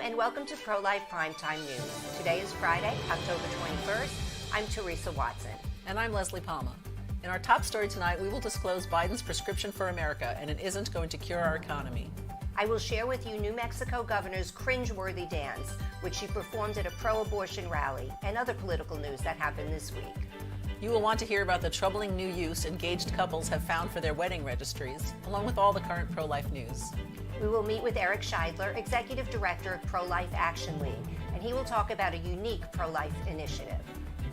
and welcome to Pro-Life Primetime News. Today is Friday, October 21st. I'm Theresa Watson. And I'm Leslie Palma. In our top story tonight, we will disclose Biden's prescription for America, and it isn't going to cure our economy. I will share with you New Mexico Governor's cringeworthy dance, which she performed at a pro-abortion rally, and other political news that happened this week. You will want to hear about the troubling new use engaged couples have found for their wedding registries, along with all the current pro-life news. We will meet with Eric Scheidler, Executive Director of Pro-Life Action League, and he will talk about a unique pro-life initiative.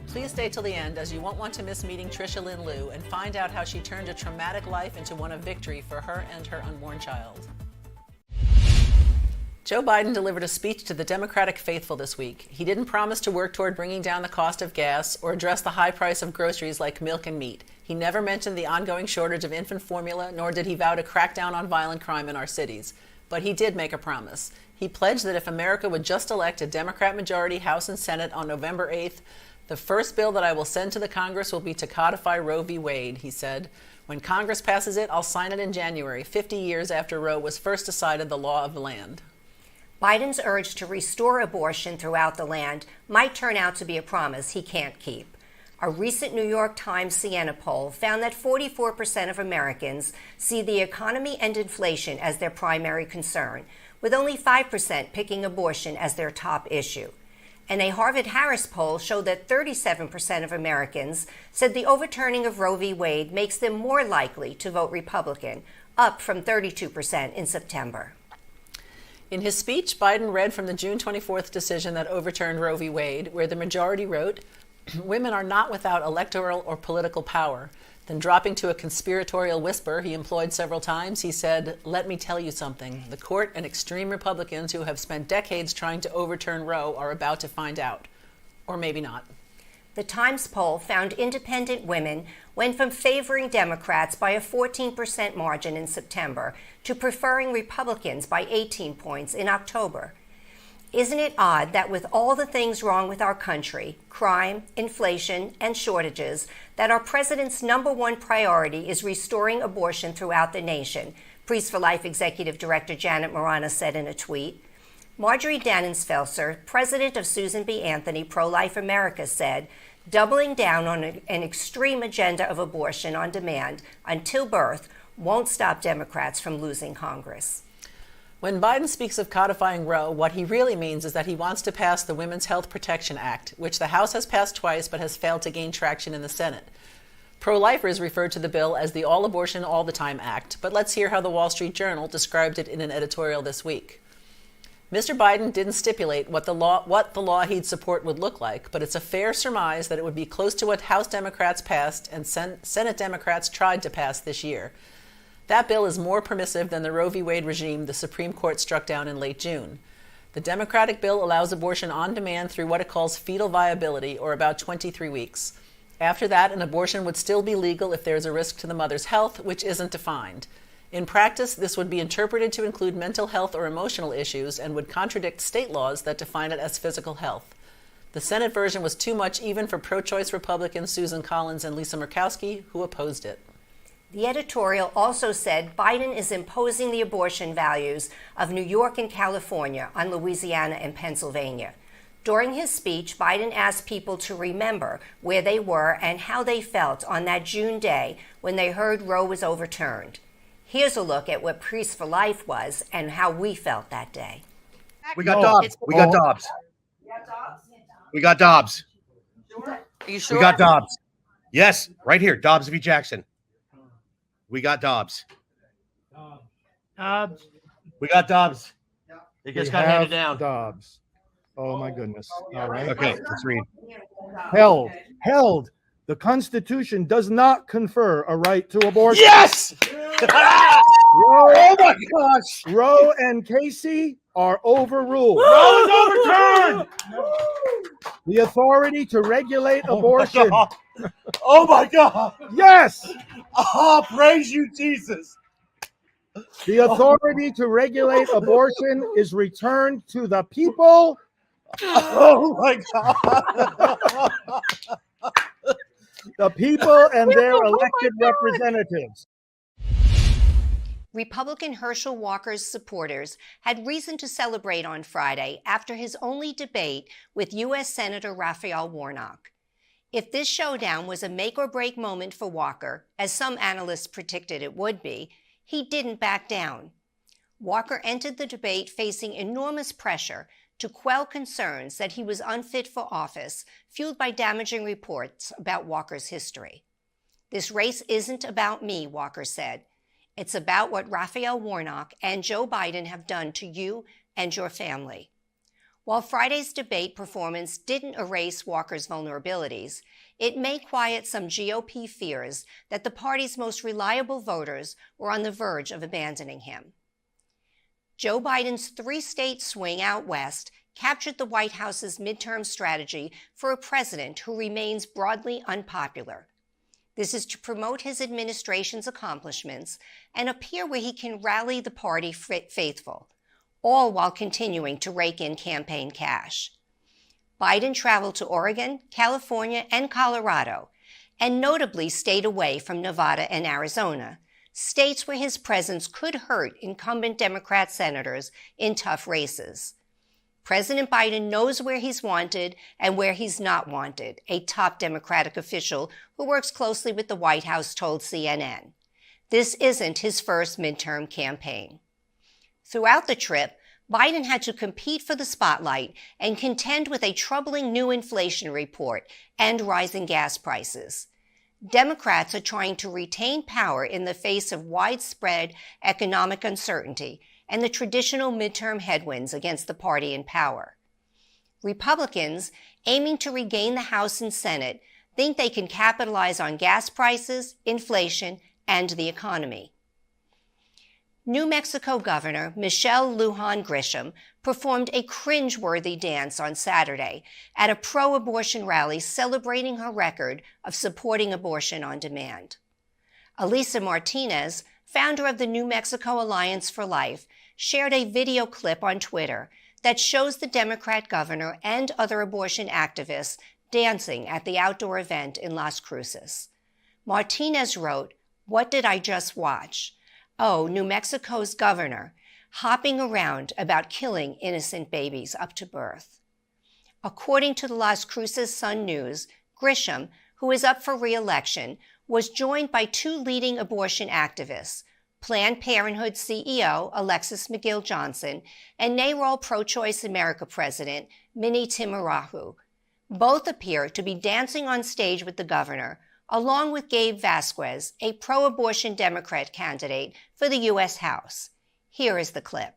Please stay till the end, as you won't want to miss meeting Tricia Lynn Liu and find out how she turned a traumatic life into one of victory for her and her unborn child. Joe Biden delivered a speech to the Democratic faithful this week. He didn't promise to work toward bringing down the cost of gas or address the high price of groceries like milk and meat. He never mentioned the ongoing shortage of infant formula, nor did he vow to crack down on violent crime in our cities. But he did make a promise. He pledged that if America would just elect a Democrat majority House and Senate on November 8th, the first bill that I will send to the Congress will be to codify Roe v. Wade, he said. When Congress passes it, I'll sign it in January, 50 years after Roe was first decided the law of the land. Biden's urge to restore abortion throughout the land might turn out to be a promise he can't keep. A recent New York Times Siena poll found that 44% of Americans see the economy and inflation as their primary concern, with only 5% picking abortion as their top issue. And a Harvard-Harris poll showed that 37% of Americans said the overturning of Roe v. Wade makes them more likely to vote Republican, up from 32% in September. In his speech, Biden read from the June 24th decision that overturned Roe v. Wade, where the majority wrote, "Women are not without electoral or political power." Then, dropping to a conspiratorial whisper he employed several times, he said, "Let me tell you something. The court and extreme Republicans who have spent decades trying to overturn Roe are about to find out. Or maybe not." The Times poll found independent women went from favoring Democrats by a 14% margin in September to preferring Republicans by 18 points in October. Isn't it odd that with all the things wrong with our country, crime, inflation, and shortages, that our president's number one priority is restoring abortion throughout the nation, Priests for Life Executive Director Janet Morana said in a tweet. Marjorie Dannenfelser, president of Susan B. Anthony Pro-Life America, said, "Doubling down on an extreme agenda of abortion on demand until birth won't stop Democrats from losing Congress." When Biden speaks of codifying Roe, what he really means is that he wants to pass the Women's Health Protection Act, which the House has passed twice but has failed to gain traction in the Senate. Pro-lifers referred to the bill as the All Abortion All the Time Act, but let's hear how the Wall Street Journal described it in an editorial this week. Mr. Biden didn't stipulate what the law he'd support would look like, but it's a fair surmise that it would be close to what House Democrats passed and Senate Democrats tried to pass this year. That bill is more permissive than the Roe v. Wade regime the Supreme Court struck down in late June. The Democratic bill allows abortion on demand through what it calls fetal viability, or about 23 weeks. After that, an abortion would still be legal if there is a risk to the mother's health, which isn't defined. In practice, this would be interpreted to include mental health or emotional issues and would contradict state laws that define it as physical health. The Senate version was too much even for pro-choice Republicans Susan Collins and Lisa Murkowski, who opposed it. The editorial also said Biden is imposing the abortion values of New York and California on Louisiana and Pennsylvania. During his speech, Biden asked people to remember where they were and how they felt on that June day when they heard Roe was overturned. Here's a look at what Priests for Life was and how we felt that day. We got Dobbs. We got Dobbs. We got Dobbs. Are you sure? We got Dobbs. Yes, right here. Dobbs v. Jackson. We got Dobbs. Dobbs. We got Dobbs. It just got handed down. Dobbs. Oh my goodness. All right. Okay, let's read. Held. The Constitution does not confer a right to abortion. Yes! Oh my gosh! Roe and Casey are overruled. Roe is overturned. The authority to regulate abortion. Oh my God! Yes. Oh, praise you, Jesus! The authority to regulate abortion is returned to the people. Oh my God! The people and their elected representatives. Republican Herschel Walker's supporters had reason to celebrate on Friday after his only debate with U.S. Senator Raphael Warnock. If this showdown was a make-or-break moment for Walker, as some analysts predicted it would be, he didn't back down. Walker entered the debate facing enormous pressure to quell concerns that he was unfit for office, fueled by damaging reports about Walker's history. "This race isn't about me," Walker said. "It's about what Raphael Warnock and Joe Biden have done to you and your family." While Friday's debate performance didn't erase Walker's vulnerabilities, it may quiet some GOP fears that the party's most reliable voters were on the verge of abandoning him. Joe Biden's three-state swing out west captured the White House's midterm strategy for a president who remains broadly unpopular. This is to promote his administration's accomplishments and appear where he can rally the party faithful, all while continuing to rake in campaign cash. Biden traveled to Oregon, California, and Colorado, and notably stayed away from Nevada and Arizona, states where his presence could hurt incumbent Democrat senators in tough races. President Biden knows where he's wanted and where he's not wanted, a top Democratic official who works closely with the White House told CNN. This isn't his first midterm campaign. Throughout the trip, Biden had to compete for the spotlight and contend with a troubling new inflation report and rising gas prices. Democrats are trying to retain power in the face of widespread economic uncertainty and the traditional midterm headwinds against the party in power. Republicans, aiming to regain the House and Senate, think they can capitalize on gas prices, inflation, and the economy. New Mexico Governor Michelle Lujan Grisham performed a cringe-worthy dance on Saturday at a pro-abortion rally celebrating her record of supporting abortion on demand. Elisa Martinez, founder of the New Mexico Alliance for Life, shared a video clip on Twitter that shows the Democrat governor and other abortion activists dancing at the outdoor event in Las Cruces. Martinez wrote, "What did I just watch? Oh, New Mexico's governor, hopping around about killing innocent babies up to birth." According to the Las Cruces Sun News, Grisham, who is up for re-election, was joined by two leading abortion activists, Planned Parenthood CEO Alexis McGill Johnson and NARAL Pro-Choice America President Minnie Timarahu. Both appear to be dancing on stage with the governor, along with Gabe Vasquez, a pro-abortion Democrat candidate for the U.S. House. Here is the clip.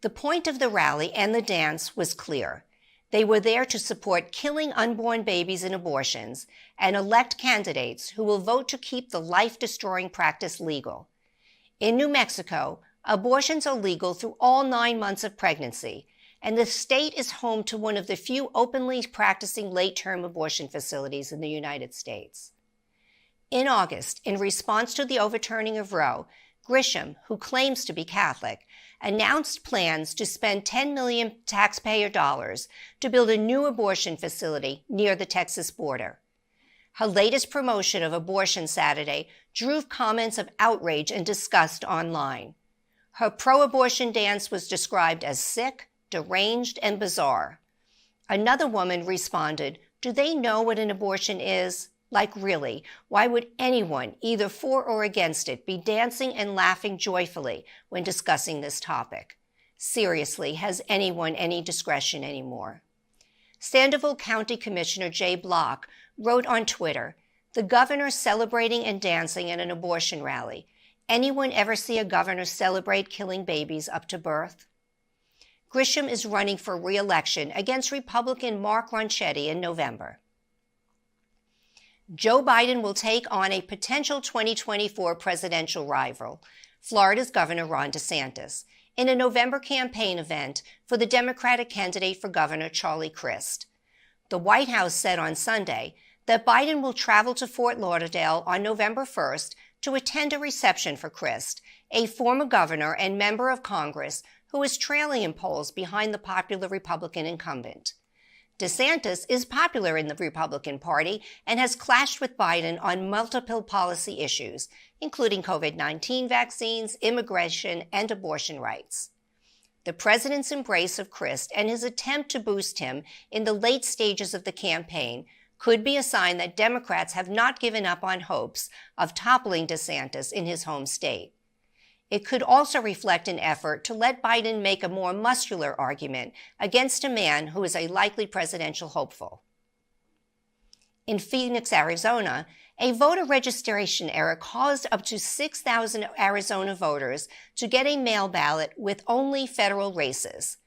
The point of the rally and the dance was clear. They were there to support killing unborn babies and abortions and elect candidates who will vote to keep the life-destroying practice legal. In New Mexico, abortions are legal through all 9 months of pregnancy, and the state is home to one of the few openly practicing late-term abortion facilities in the United States. In August, in response to the overturning of Roe, Grisham, who claims to be Catholic, announced plans to spend $10 million taxpayer dollars to build a new abortion facility near the Texas border. Her latest promotion of abortion Saturday drew comments of outrage and disgust online. Her pro-abortion dance was described as sick, deranged, and bizarre. Another woman responded, "Do they know what an abortion is? Like, really, why would anyone, either for or against it, be dancing and laughing joyfully when discussing this topic? Seriously, has anyone any discretion anymore?" Sandoval County Commissioner Jay Block wrote on Twitter, "The governor celebrating and dancing at an abortion rally. Anyone ever see a governor celebrate killing babies up to birth?" Grisham is running for re-election against Republican Mark Ronchetti in November. Joe Biden will take on a potential 2024 presidential rival, Florida's Governor Ron DeSantis, in a November campaign event for the Democratic candidate for governor Charlie Crist. The White House said on Sunday that Biden will travel to Fort Lauderdale on November 1st to attend a reception for Crist, a former governor and member of Congress who is trailing in polls behind the popular Republican incumbent. DeSantis is popular in the Republican Party and has clashed with Biden on multiple policy issues, including COVID-19 vaccines, immigration, and abortion rights. The president's embrace of Crist and his attempt to boost him in the late stages of the campaign could be a sign that Democrats have not given up on hopes of toppling DeSantis in his home state. It could also reflect an effort to let Biden make a more muscular argument against a man who is a likely presidential hopeful. In Phoenix, Arizona, a voter registration error caused up to 6,000 Arizona voters to get a mail ballot with only federal races.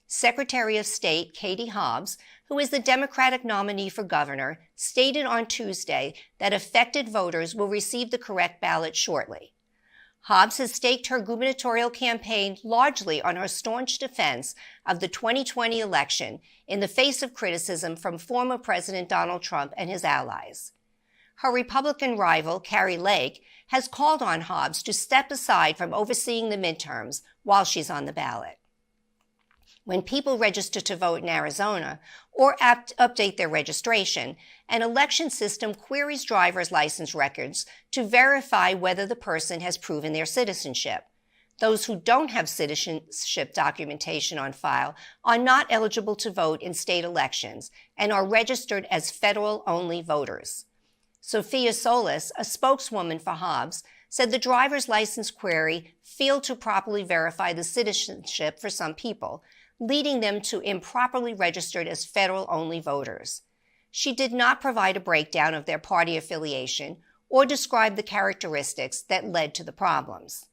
Secretary of State Katie Hobbs, who is the Democratic nominee for governor, stated on Tuesday that affected voters will receive the correct ballot shortly. Hobbs has staked her gubernatorial campaign largely on her staunch defense of the 2020 election in the face of criticism from former President Donald Trump and his allies. Her Republican rival, Kari Lake, has called on Hobbs to step aside from overseeing the midterms while she's on the ballot. When people register to vote in Arizona or update their registration, an election system queries driver's license records to verify whether the person has proven their citizenship. Those who don't have citizenship documentation on file are not eligible to vote in state elections and are registered as federal-only voters. Sophia Solis, a spokeswoman for Hobbs, said the driver's license query failed to properly verify the citizenship for some people, leading them to improperly registered as federal-only voters. She did not provide a breakdown of their party affiliation or describe the characteristics that led to the problems.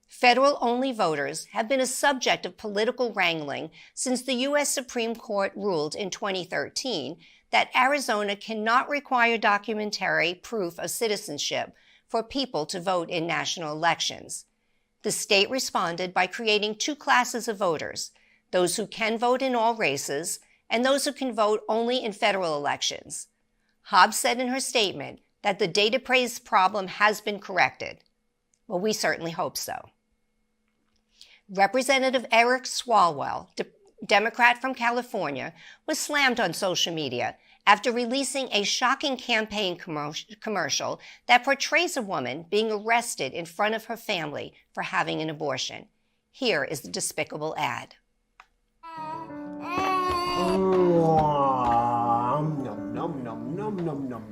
Federal-only voters have been a subject of political wrangling since the U.S. Supreme Court ruled in 2013 that Arizona cannot require documentary proof of citizenship for people to vote in national elections. The state responded by creating two classes of voters, those who can vote in all races and those who can vote only in federal elections. Hobbs said in her statement that the database problem has been corrected. Well, we certainly hope so. Representative Eric Swalwell, Democrat from California, was slammed on social media after releasing a shocking campaign commercial that portrays a woman being arrested in front of her family for having an abortion. Here is the despicable ad.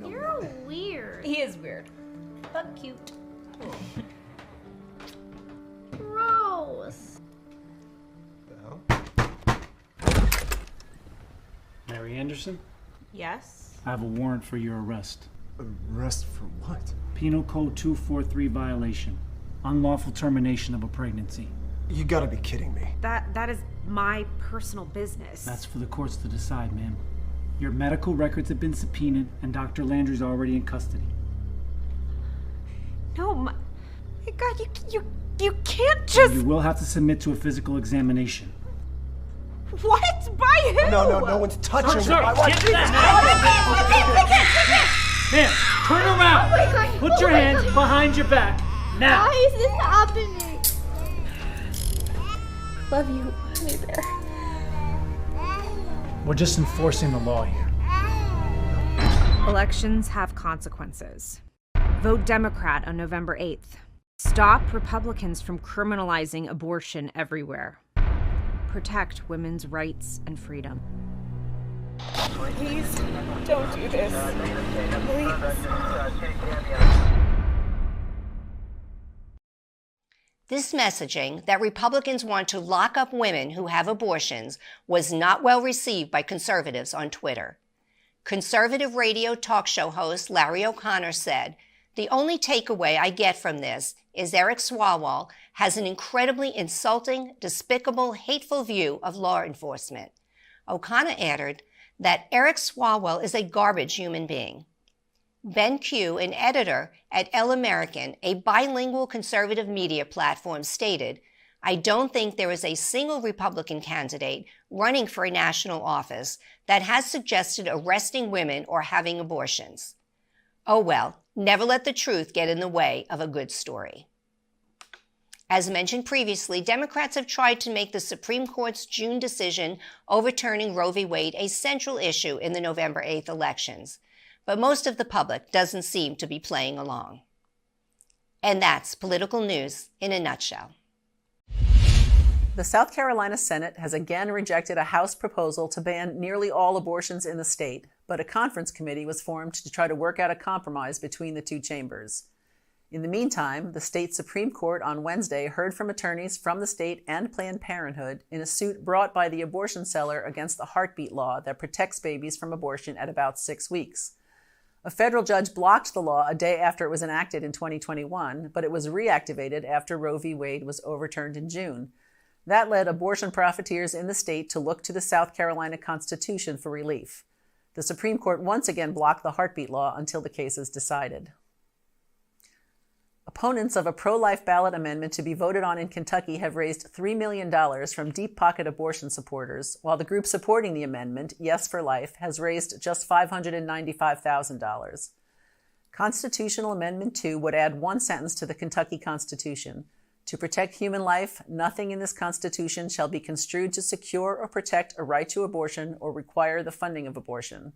You're weird. He is weird, but cute. Gross. Mary Anderson, Yes. I have a warrant for your arrest. Arrest for what? Penal Code 243 violation. Unlawful termination of a pregnancy. You gotta be kidding me. That is my personal business. That's for the courts to decide, ma'am. Your medical records have been subpoenaed, and Dr. Landry's already in custody. No, my God, you can't just. You will have to submit to a physical examination. What? By who? No one's touching me. Sir, My wife. get that! Ma'am, turn around! Oh my God. Put your hands behind your back, now! Why is this happening? Love you, honey bear. We're just enforcing the law here. Elections have consequences. Vote Democrat on November 8th. Stop Republicans from criminalizing abortion everywhere. Protect women's rights and freedom. Please don't do this. Please. This messaging that Republicans want to lock up women who have abortions was not well received by conservatives on Twitter. Conservative radio talk show host Larry O'Connor said, "The only takeaway I get from this is Eric Swalwell has an incredibly insulting, despicable, hateful view of law enforcement." O'Connor added that Eric Swalwell is a garbage human being. Ben Q, an editor at El American, a bilingual conservative media platform, stated, "I don't think there is a single Republican candidate running for a national office that has suggested arresting women or having abortions." Oh well, never let the truth get in the way of a good story. As mentioned previously, Democrats have tried to make the Supreme Court's June decision overturning Roe v. Wade a central issue in the November 8th elections. But most of the public doesn't seem to be playing along. And that's political news in a nutshell. The South Carolina Senate has again rejected a House proposal to ban nearly all abortions in the state, but a conference committee was formed to try to work out a compromise between the two chambers. In the meantime, the state Supreme Court on Wednesday heard from attorneys from the state and Planned Parenthood in a suit brought by the abortion seller against the heartbeat law that protects babies from abortion at about 6 weeks. A federal judge blocked the law a day after it was enacted in 2021, but it was reactivated after Roe v. Wade was overturned in June. That led abortion profiteers in the state to look to the South Carolina Constitution for relief. The Supreme Court once again blocked the heartbeat law until the case is decided. Opponents of a pro-life ballot amendment to be voted on in Kentucky have raised $3 million from deep-pocket abortion supporters, while the group supporting the amendment, Yes for Life, has raised just $595,000. Constitutional Amendment 2 would add one sentence to the Kentucky Constitution. To protect human life, nothing in this Constitution shall be construed to secure or protect a right to abortion or require the funding of abortion.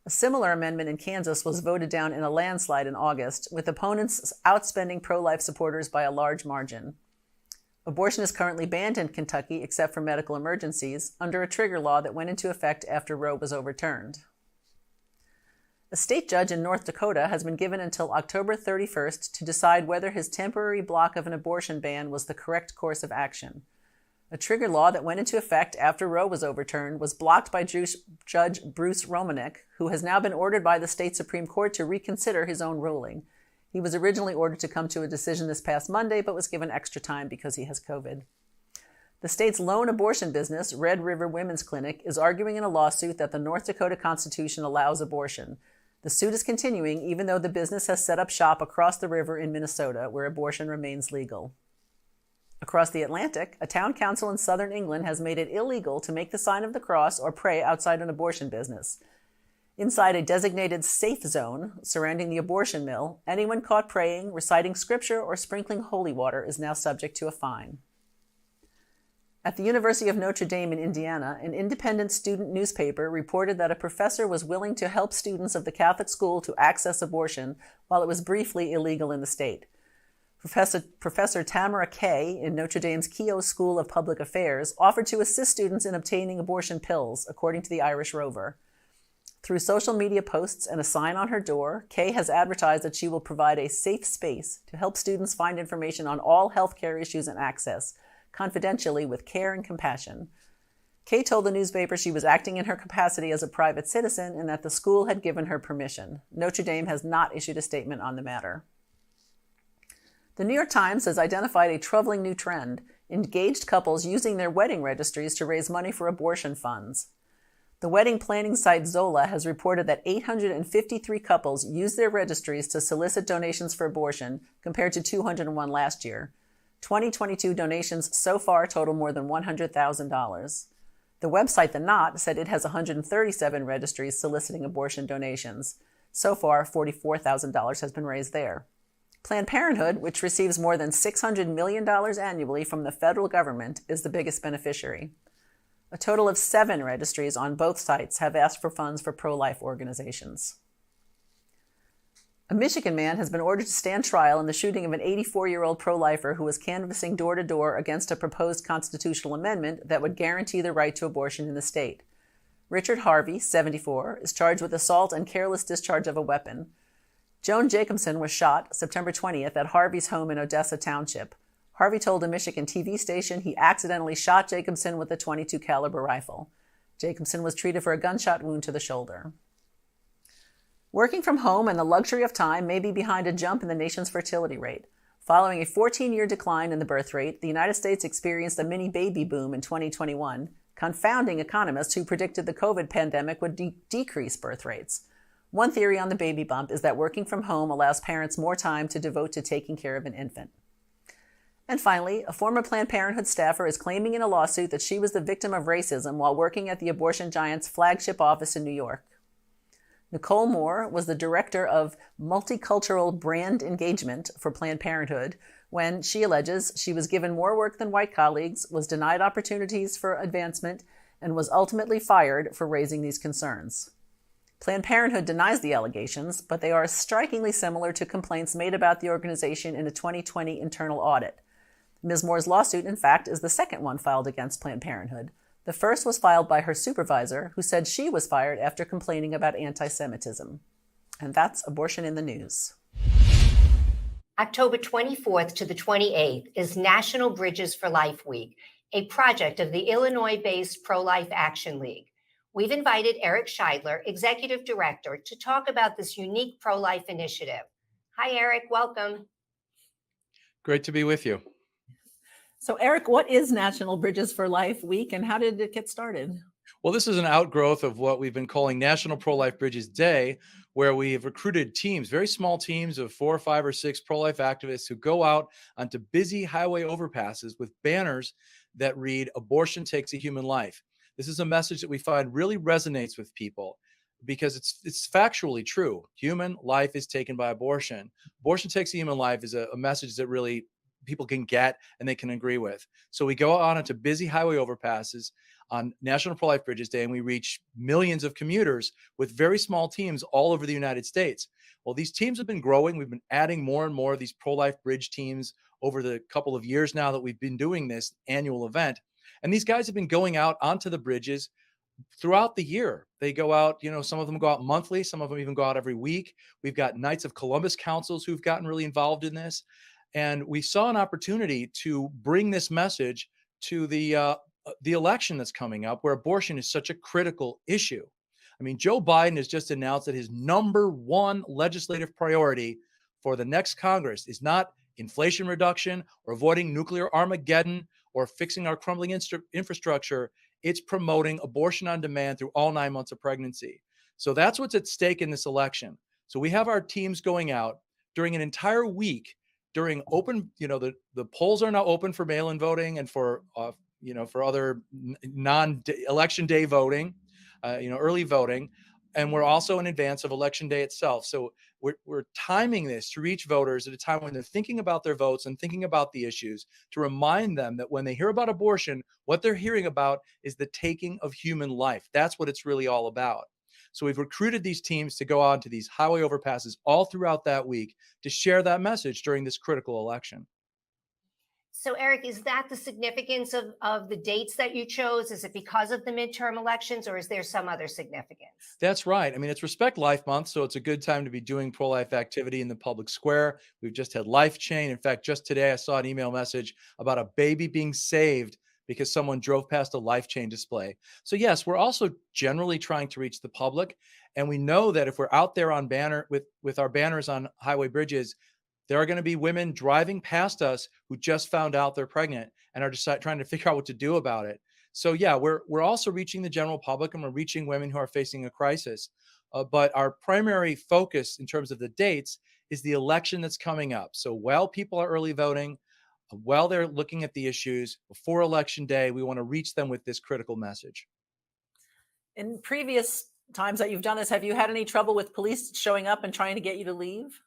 A similar amendment in Kansas was voted down in a landslide in August, with opponents outspending pro-life supporters by a large margin. Abortion is currently banned in Kentucky, except for medical emergencies, under a trigger law that went into effect after Roe was overturned. A state judge in North Dakota has been given until October 31st to decide whether his temporary block of an abortion ban was the correct course of action. A trigger law that went into effect after Roe was overturned was blocked by Judge Bruce Romanek, who has now been ordered by the state Supreme Court to reconsider his own ruling. He was originally ordered to come to a decision this past Monday, but was given extra time because he has COVID. The state's lone abortion business, Red River Women's Clinic, is arguing in a lawsuit that the North Dakota Constitution allows abortion. The suit is continuing even though the business has set up shop across the river in Minnesota, where abortion remains legal. Across the Atlantic, a town council in southern England has made it illegal to make the sign of the cross or pray outside an abortion business. Inside a designated safe zone surrounding the abortion mill, anyone caught praying, reciting scripture, or sprinkling holy water is now subject to a fine. At the University of Notre Dame in Indiana, an independent student newspaper reported that a professor was willing to help students of the Catholic school to access abortion while it was briefly illegal in the state. Professor Tamara Kay in Notre Dame's Keough School of Public Affairs offered to assist students in obtaining abortion pills, according to the Irish Rover. Through social media posts and a sign on her door, Kay has advertised that she will provide a safe space to help students find information on all healthcare issues and access, confidentially with care and compassion. Kay told the newspaper she was acting in her capacity as a private citizen and that the school had given her permission. Notre Dame has not issued a statement on the matter. The New York Times has identified a troubling new trend: engaged couples using their wedding registries to raise money for abortion funds. The wedding planning site Zola has reported that 853 couples used their registries to solicit donations for abortion, compared to 201 last year. 2022 donations so far total more than $100,000. The website The Knot said it has 137 registries soliciting abortion donations. So far, $44,000 has been raised there. Planned Parenthood, which receives more than $600 million annually from the federal government, is the biggest beneficiary. A total of 7 registries on both sites have asked for funds for pro-life organizations. A Michigan man has been ordered to stand trial in the shooting of an 84-year-old pro-lifer who was canvassing door-to-door against a proposed constitutional amendment that would guarantee the right to abortion in the state. Richard Harvey, 74, is charged with assault and careless discharge of a weapon. Joan Jacobson was shot September 20th at Harvey's home in Odessa Township. Harvey told a Michigan TV station he accidentally shot Jacobson with a .22 caliber rifle. Jacobson was treated for a gunshot wound to the shoulder. Working from home and the luxury of time may be behind a jump in the nation's fertility rate. Following a 14-year decline in the birth rate, the United States experienced a mini baby boom in 2021, confounding economists who predicted the COVID pandemic would decrease birth rates. One theory on the baby bump is that working from home allows parents more time to devote to taking care of an infant. And finally, a former Planned Parenthood staffer is claiming in a lawsuit that she was the victim of racism while working at the abortion giant's flagship office in New York. Nicole Moore was the director of multicultural brand engagement for Planned Parenthood when she alleges she was given more work than white colleagues, was denied opportunities for advancement, and was ultimately fired for raising these concerns. Planned Parenthood denies the allegations, but they are strikingly similar to complaints made about the organization in a 2020 internal audit. Ms. Moore's lawsuit, in fact, is the second one filed against Planned Parenthood. The first was filed by her supervisor, who said she was fired after complaining about anti-Semitism. And that's Abortion in the News. October 24th to the 28th is National Bridges for Life Week, a project of the Illinois-based Pro-Life Action League. We've invited Eric Scheidler, Executive Director, to talk about this unique pro-life initiative. Hi, Eric. Welcome. Great to be with you. So, Eric, what is National Bridges for Life Week, and how did it get started? Well, this is an outgrowth of what we've been calling National Pro-Life Bridges Day, where we have recruited teams, very small teams of 4 or 5 or 6 pro-life activists who go out onto busy highway overpasses with banners that read, "Abortion takes a human life." This is a message that we find really resonates with people because it's factually true. Human life is taken by abortion. Abortion takes a human life is a message that really people can get and they can agree with. So we go out onto busy highway overpasses on National Pro-Life Bridges Day, and we reach millions of commuters with very small teams all over the United States. Well, these teams have been growing. We've been adding more and more of these pro-life bridge teams over the couple of years now that we've been doing this annual event. And these guys have been going out onto the bridges throughout the year. They go out, some of them go out monthly, some of them even go out every week. We've got Knights of Columbus councils who've gotten really involved in this. And we saw an opportunity to bring this message to the election that's coming up, where abortion is such a critical issue. I mean, Joe Biden has just announced that his number one legislative priority for the next Congress is not inflation reduction or avoiding nuclear Armageddon or fixing our crumbling infrastructure. It's promoting abortion on demand through all 9 months of pregnancy. So that's what's at stake in this election. So we have our teams going out during an entire week during open, the polls are now open for mail-in voting and for other non-election day voting, early voting. And we're also in advance of election day itself. So we're timing this to reach voters at a time when they're thinking about their votes and thinking about the issues, to remind them that when they hear about abortion, what they're hearing about is the taking of human life. That's what it's really all about. So we've recruited these teams to go on to these highway overpasses all throughout that week to share that message during this critical election. So, Eric, is that the significance of the dates that you chose? Is it because of the midterm elections, or is there some other significance? That's right. I mean, it's Respect Life Month, so it's a good time to be doing pro-life activity in the public square. We've just had Life Chain. In fact, just today I saw an email message about a baby being saved because someone drove past a Life Chain display. So yes, we're also generally trying to reach the public. And we know that if we're out there on with our banners on highway bridges, there are going to be women driving past us who just found out they're pregnant and are just trying to figure out what to do about it. So yeah, we're also reaching the general public, and we're reaching women who are facing a crisis. But our primary focus in terms of the dates is the election that's coming up. So while people are early voting, while they're looking at the issues before election day, we want to reach them with this critical message. In previous times that you've done this, have you had any trouble with police showing up and trying to get you to leave?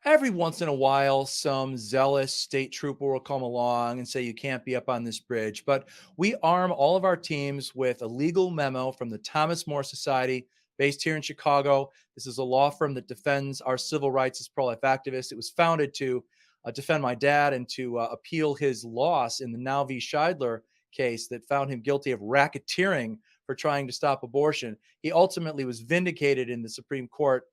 Every once in a while, some zealous state trooper will come along and say, you can't be up on this bridge. But we arm all of our teams with a legal memo from the Thomas More Society, based here in Chicago. This is a law firm that defends our civil rights as pro-life activists. It was founded to defend my dad and to appeal his loss in the Now v. Scheidler case that found him guilty of racketeering for trying to stop abortion. He ultimately was vindicated in the Supreme Court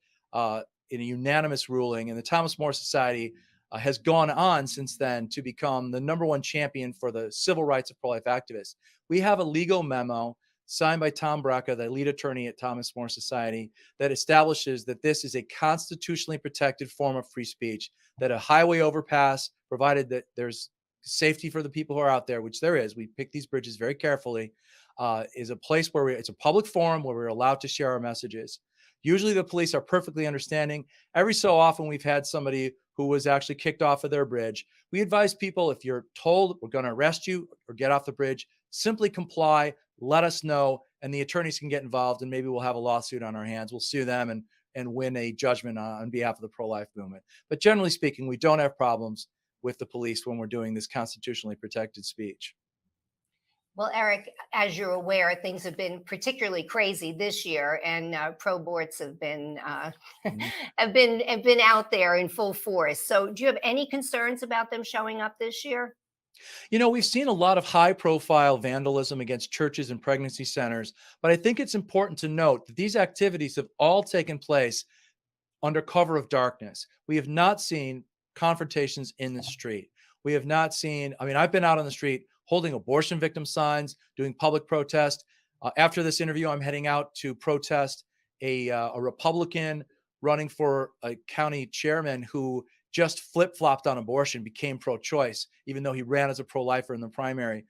in a unanimous ruling, and the Thomas More Society has gone on since then to become the #1 champion for the civil rights of pro-life activists. We have a legal memo signed by Tom Brecka, the lead attorney at Thomas More Society, that establishes that this is a constitutionally protected form of free speech, that a highway overpass, provided that there's safety for the people who are out there, which there is, we pick these bridges very carefully, is a place where it's a public forum where we're allowed to share our messages. Usually the police are perfectly understanding. Every so often we've had somebody who was actually kicked off of their bridge. We advise people, if you're told we're going to arrest you or get off the bridge, simply comply, let us know, and the attorneys can get involved, and maybe we'll have a lawsuit on our hands. We'll sue them and win a judgment on behalf of the pro-life movement. But generally speaking, we don't have problems with the police when we're doing this constitutionally protected speech. Well, Eric, as you're aware, things have been particularly crazy this year, and pro-aborts have been have been out there in full force. So, do you have any concerns about them showing up this year? You know, we've seen a lot of high profile vandalism against churches and pregnancy centers, but I think it's important to note that these activities have all taken place under cover of darkness. We have not seen confrontations in the street. We have not seen, I mean, I've been out on the street holding abortion victim signs, doing public protest. After this interview, I'm heading out to protest a Republican running for a county chairman who just flip-flopped on abortion, became pro-choice, even though he ran as a pro-lifer in the primary.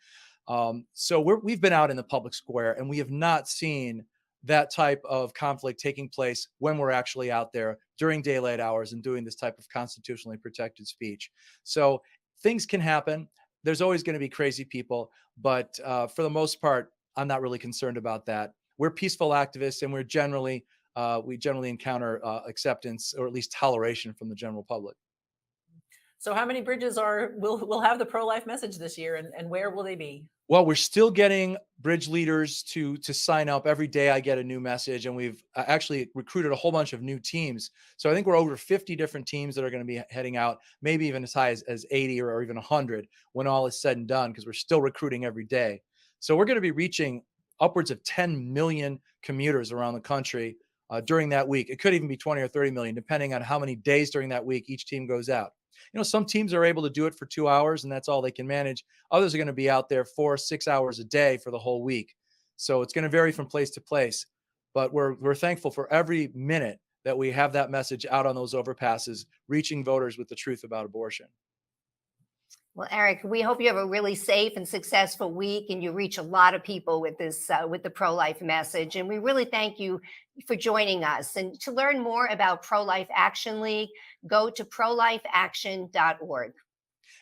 So we've been out in the public square, and we have not seen that type of conflict taking place when we're actually out there during daylight hours and doing this type of constitutionally protected speech. So things can happen. There's always going to be crazy people, but for the most part, I'm not really concerned about that. We're peaceful activists, and we generally encounter acceptance, or at least toleration, from the general public. So how many bridges will have the pro-life message this year, and where will they be? Well, we're still getting bridge leaders to sign up. Every day I get a new message, and we've actually recruited a whole bunch of new teams. So I think we're over 50 different teams that are going to be heading out, maybe even as high as 80 or even 100 when all is said and done, because we're still recruiting every day. So we're going to be reaching upwards of 10 million commuters around the country during that week. It could even be 20 or 30 million, depending on how many days during that week each team goes out. You know, some teams are able to do it for 2 hours, and that's all they can manage. Others are going to be out there 4 or 6 hours a day for the whole week. So it's going to vary from place to place. But we're thankful for every minute that we have that message out on those overpasses, reaching voters with the truth about abortion. Well, Eric, we hope you have a really safe and successful week, and you reach a lot of people with this, with the pro-life message. And we really thank you for joining us. And to learn more about Pro-Life Action League, go to prolifeaction.org.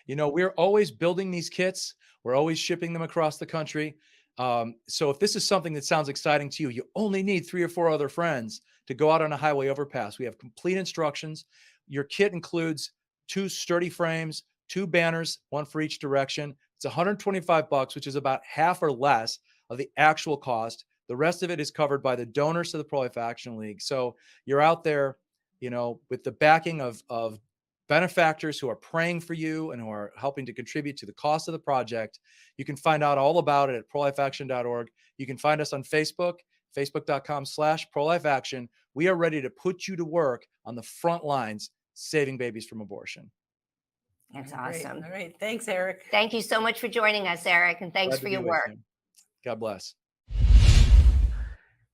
You know, we're always building these kits. We're always shipping them across the country. So if this is something that sounds exciting to you, you only need 3 or 4 other friends to go out on a highway overpass. We have complete instructions. Your kit includes 2 sturdy frames, 2 banners, 1 for each direction. It's $125, which is about half or less of the actual cost. The rest of it is covered by the donors to the Pro-Life Action League. So you're out there, you know, with the backing of benefactors who are praying for you and who are helping to contribute to the cost of the project. You can find out all about it at prolifeaction.org. You can find us on Facebook, facebook.com/prolifeaction. We are ready to put you to work on the front lines, saving babies from abortion. That's Great. awesome. All right. Thanks, Eric. Thank you so much for joining us, Eric, and thanks Glad to for be your with work. you. God bless.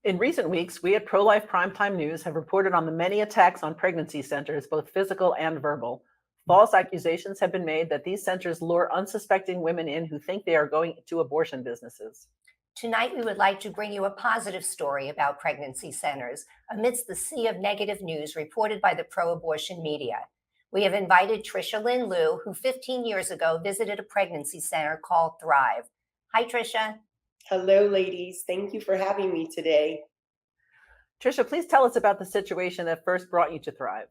In recent weeks, we at Pro-Life Primetime News have reported on the many attacks on pregnancy centers, both physical and verbal. False accusations have been made that these centers lure unsuspecting women in who think they are going to abortion businesses. Tonight, we would like to bring you a positive story about pregnancy centers amidst the sea of negative news reported by the pro-abortion media. We have invited Trisha Lynn Liu, who 15 years ago visited a pregnancy center called Thrive. Hi, Trisha. Hello, ladies. Thank you for having me today. Trisha, please tell us about the situation that first brought you to Thrive.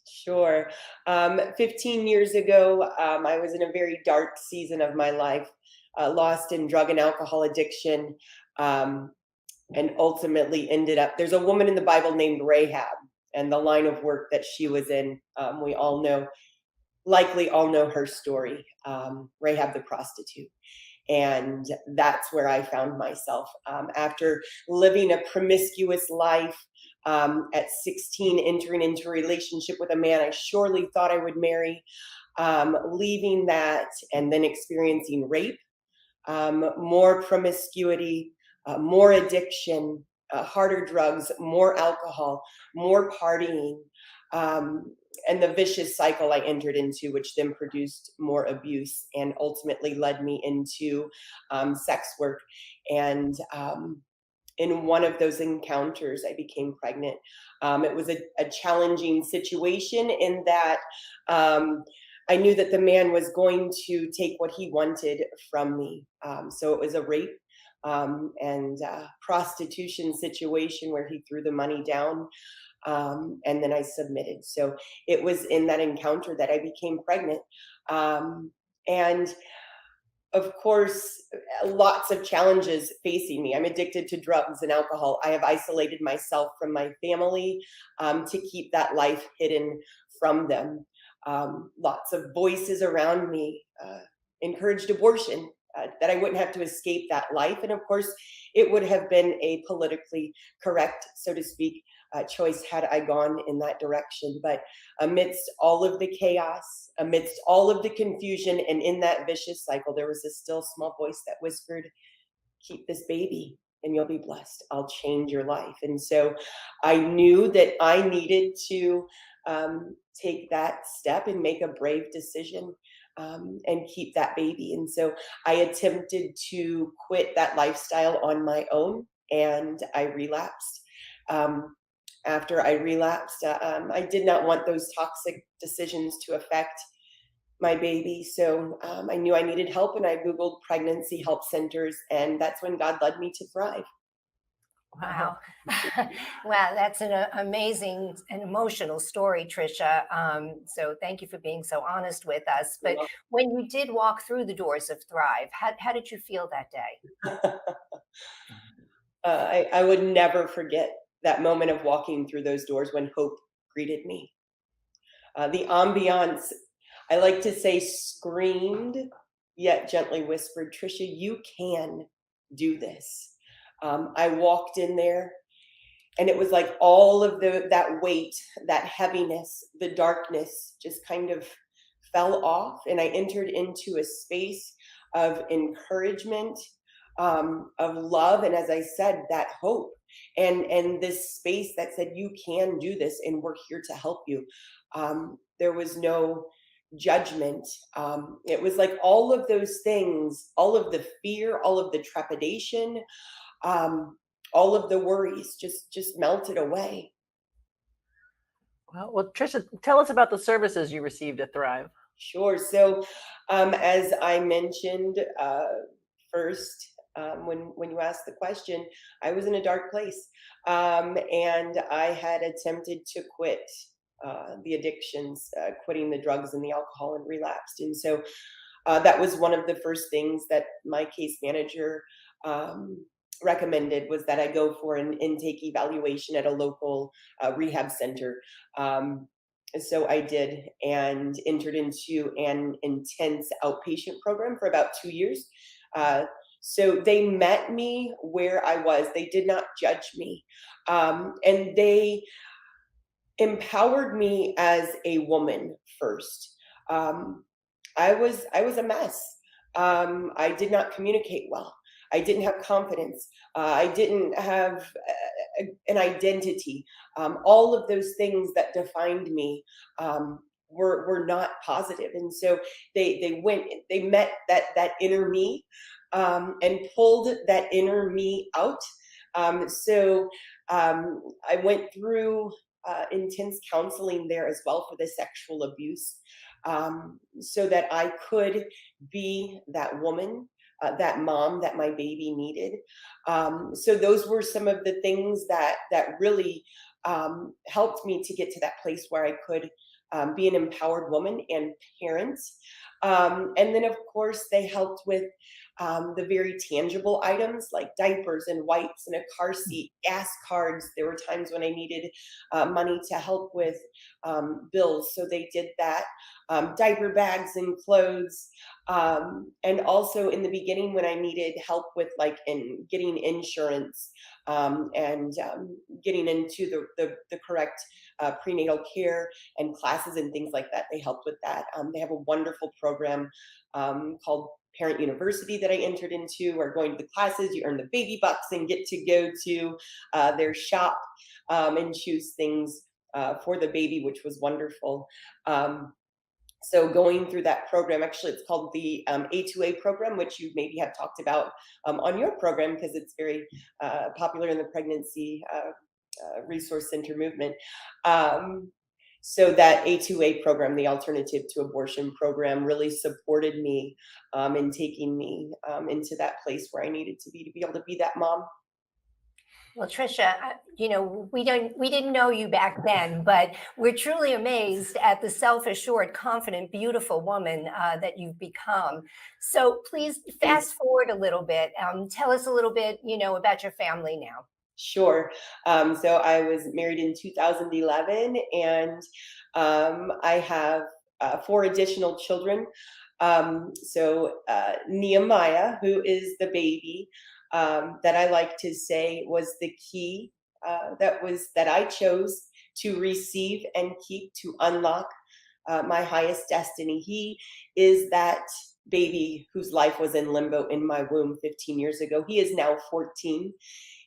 Sure. 15 years ago, I was in a very dark season of my life, lost in drug and alcohol addiction, and ultimately ended up, there's a woman in the Bible named Rahab, and the line of work that she was in, we all know, likely all know her story, Rahab the prostitute. And that's where I found myself. After living a promiscuous life, at 16, entering into a relationship with a man I surely thought I would marry, leaving that and then experiencing rape, more promiscuity, more addiction, harder drugs, more alcohol, more partying, and the vicious cycle I entered into, which then produced more abuse and ultimately led me into sex work. And in one of those encounters, I became pregnant. It was a challenging situation in that I knew that the man was going to take what he wanted from me. So it was a rape and prostitution situation where he threw the money down. And then I submitted. So it was in that encounter that I became pregnant. And of course, lots of challenges facing me. I'm addicted to drugs and alcohol. I have isolated myself from my family to keep that life hidden from them. Lots of voices around me encouraged abortion, that I wouldn't have to escape that life. And of course, it would have been a politically correct, so to speak, choice had I gone in that direction. But amidst all of the chaos, amidst all of the confusion, and in that vicious cycle, there was a still small voice that whispered, keep this baby and you'll be blessed. I'll change your life. And so I knew that I needed to take that step and make a brave decision and keep that baby. And so I attempted to quit that lifestyle on my own, and I relapsed. After I relapsed, I did not want those toxic decisions to affect my baby. So I knew I needed help, and I Googled pregnancy help centers, and that's when God led me to Thrive. Wow. Wow, that's an amazing and emotional story, Tricia. So thank you for being so honest with us. But when you did walk through the doors of Thrive, how did you feel that day? I would never forget that moment of walking through those doors when hope greeted me. The ambiance, I like to say, screamed, yet gently whispered, Tricia, you can do this. I walked in there, and it was like all of that weight, that heaviness, the darkness just kind of fell off, and I entered into a space of encouragement, of love, and as I said, that hope, and this space that said, you can do this, and we're here to help you. There was no judgment. It was like all of those things, all of the fear, all of the trepidation, all of the worries just melted away. Well, Tricia, tell us about the services you received at Thrive. Sure. So, as I mentioned first, when you asked the question, I was in a dark place, and I had attempted to quit the addictions, quitting the drugs and the alcohol, and relapsed. And so that was one of the first things that my case manager recommended, was that I go for an intake evaluation at a local rehab center. So I did, and entered into an intense outpatient program for about 2 years. So they met me where I was. They did not judge me. And they empowered me as a woman first. I was a mess. I did not communicate well. I didn't have confidence. I didn't have an identity. All of those things that defined me were not positive. And so they met that inner me, and pulled that inner me out. So I went through intense counseling there as well for the sexual abuse, so that I could be that woman, that mom that my baby needed. So those were some of the things that really helped me to get to that place where I could be an empowered woman and parent. And then, of course, they helped with the very tangible items like diapers and wipes and a car seat, gas cards. There were times when I needed money to help with bills, so they did that. Diaper bags and clothes. And also in the beginning, when I needed help with in getting insurance, and getting into the correct prenatal care and classes and things like that, they helped with that. They have a wonderful program called Parent University that I entered into, where going to the classes, you earn the baby bucks and get to go to their shop and choose things for the baby, which was wonderful. So going through that program, actually it's called the A2A program, which you maybe have talked about on your program, because it's very popular in the pregnancy resource center movement. So that A2A program, the Alternative to Abortion program, really supported me in taking me into that place where I needed to be able to be that mom. Well, Trisha, we didn't know you back then, but we're truly amazed at the self-assured, confident, beautiful woman that you've become. So please fast forward a little bit. Tell us a little bit, about your family now. Sure. So I was married in 2011, and I have 4 additional children. Nehemiah, who is the baby, that I like to say was the key that I chose to receive and keep to unlock my highest destiny. He is that baby whose life was in limbo in my womb 15 years ago. He is now 14.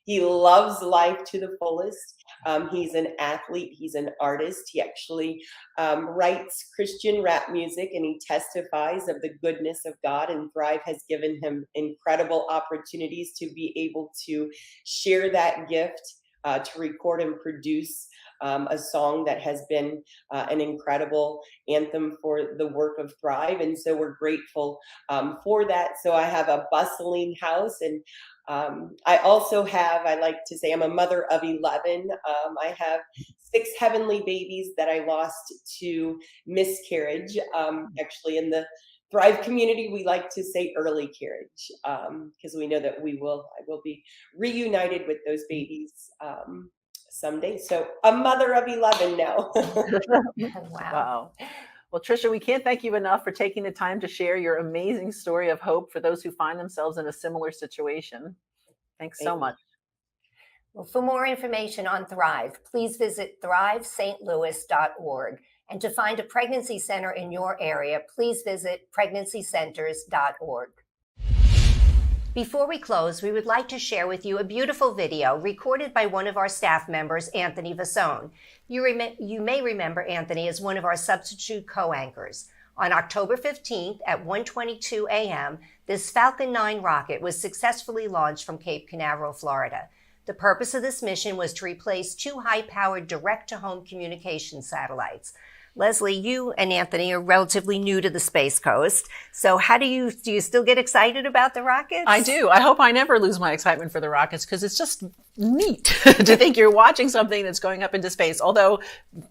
He loves life to the fullest. He's an athlete. He's an artist. He actually writes Christian rap music, and he testifies of the goodness of God. And Thrive has given him incredible opportunities to be able to share that gift, to record and produce a song that has been an incredible anthem for the work of Thrive. And so we're grateful for that. So I have a bustling house, and I also have, I like to say, I'm a mother of 11. I have 6 heavenly babies that I lost to miscarriage. Actually, in the Thrive community, we like to say early carriage, because we know that I will be reunited with those babies someday. So a mother of 11 now. Wow. Well, Trisha, we can't thank you enough for taking the time to share your amazing story of hope for those who find themselves in a similar situation. Thanks so much. Well, for more information on Thrive, please visit thrivestlouis.org. And to find a pregnancy center in your area, please visit pregnancycenters.org. Before we close, we would like to share with you a beautiful video recorded by one of our staff members, Anthony Vasone. You may remember Anthony as one of our substitute co-anchors. On October 15th at 1:22 a.m., this Falcon 9 rocket was successfully launched from Cape Canaveral, Florida. The purpose of this mission was to replace 2 high-powered direct-to-home communication satellites. Leslie, you and Anthony are relatively new to the Space Coast. So do you still get excited about the rockets? I do. I hope I never lose my excitement for the rockets, because it's just neat to think you're watching something that's going up into space. Although,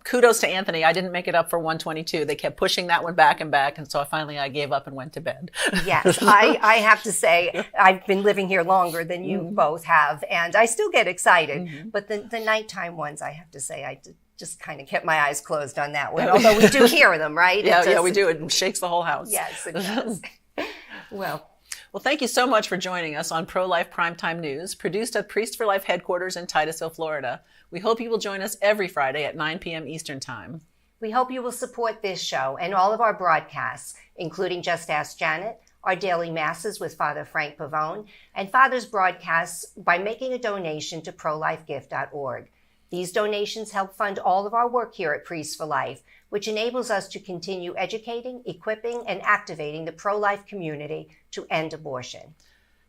kudos to Anthony, I didn't make it up for 122. They kept pushing that one back and back. And so finally I gave up and went to bed. Yes, I have to say, I've been living here longer than you both have, and I still get excited. But the nighttime ones, I have to say, I just kind of kept my eyes closed on that one. Although we do hear them, right? Yeah, we do. It shakes the whole house. Yes, it does. Well, thank you so much for joining us on Pro-Life Primetime News, produced at Priest for Life headquarters in Titusville, Florida. We hope you will join us every Friday at 9 p.m. Eastern Time. We hope you will support this show and all of our broadcasts, including Just Ask Janet, our daily masses with Father Frank Pavone, and Father's broadcasts by making a donation to prolifegift.org. These donations help fund all of our work here at Priests for Life, which enables us to continue educating, equipping, and activating the pro-life community to end abortion.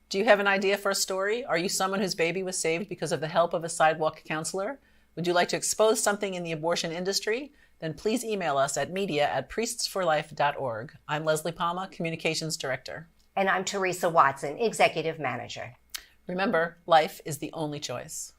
Do you have an idea for a story? Are you someone whose baby was saved because of the help of a sidewalk counselor? Would you like to expose something in the abortion industry? Then please email us at media@priestsforlife.org. I'm Leslie Palma, Communications Director. And I'm Theresa Watson, Executive Manager. Remember, life is the only choice.